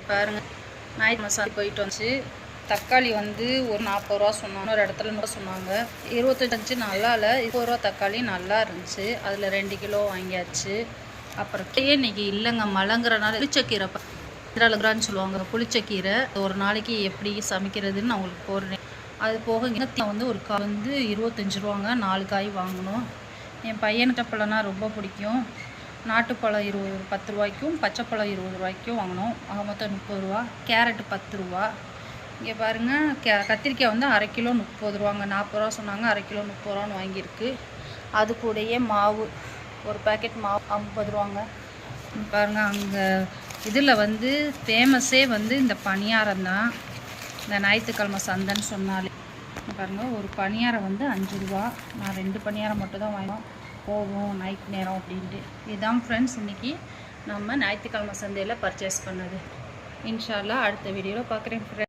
பாருங்கள், ஞாயிற்று மசாலா போயிட்டு வந்துச்சு. தக்காளி வந்து ஒரு 40 ரூபா சொன்னாங்க, ஒரு இடத்துல 100 சொன்னாங்க. 25 நல்லா இல்லை, 20 ரூபா தக்காளி நல்லா இருந்துச்சு. அதில் 2 கிலோ வாங்கியாச்சு. அப்புறம் இன்னைக்கு இல்லைங்க, மழைங்கிறனால புளிச்சக்கீரை கிரான்னு சொல்லுவாங்க. புளிச்சக்கீரை ஒரு நாளைக்கு எப்படி சமைக்கிறதுன்னு நான் உங்களுக்கு போடுறேன். அது போக இனத்தில் வந்து ஒரு காய் வந்து 25 ரூபாங்க. 4 காய் வாங்கணும். என் பையனுக்கு பழம்னா ரொம்ப பிடிக்கும். நாட்டுப்பழம் 10 ரூபாய்க்கும் பச்சைப்பழம் 20 ரூபாய்க்கும் வாங்கினோம். ஆக மொத்தம் 30 ரூபா. கேரட்டு 10 ரூபா. இங்கே பாருங்கள், கத்திரிக்காய் வந்து அரை கிலோ 30 ரூபாங்க. 40 ரூபா சொன்னாங்க, அரை கிலோ 30 ரூபான்னு வாங்கியிருக்கு. அது கூடயே மாவு, ஒரு பேக்கெட் மாவு 50 ரூபாங்க. பாருங்கள், அங்கே இதில் வந்து ஃபேமஸே வந்து இந்த பணியாரம் தான். இந்த ஞாயிற்றுக்கிழமை சந்தைன்னு சொன்னாலே பாருங்கள், ஒரு பணியாரம் வந்து 5 ரூபா. நான் 2 பணியாரம் மட்டும் தான் வாங்கினோம், போகும் நைட் நேரம் அப்படின்ட்டு. இதுதான் ஃப்ரெண்ட்ஸ் இன்றைக்கி நம்ம ஞாயிற்றுக்கிழமை சந்தையில் பர்ச்சேஸ் பண்ணது. இன்ஷா அல்லாஹ் அடுத்த வீடியோவில் பார்க்குறேன் ஃப்ரெண்ட்ஸ்.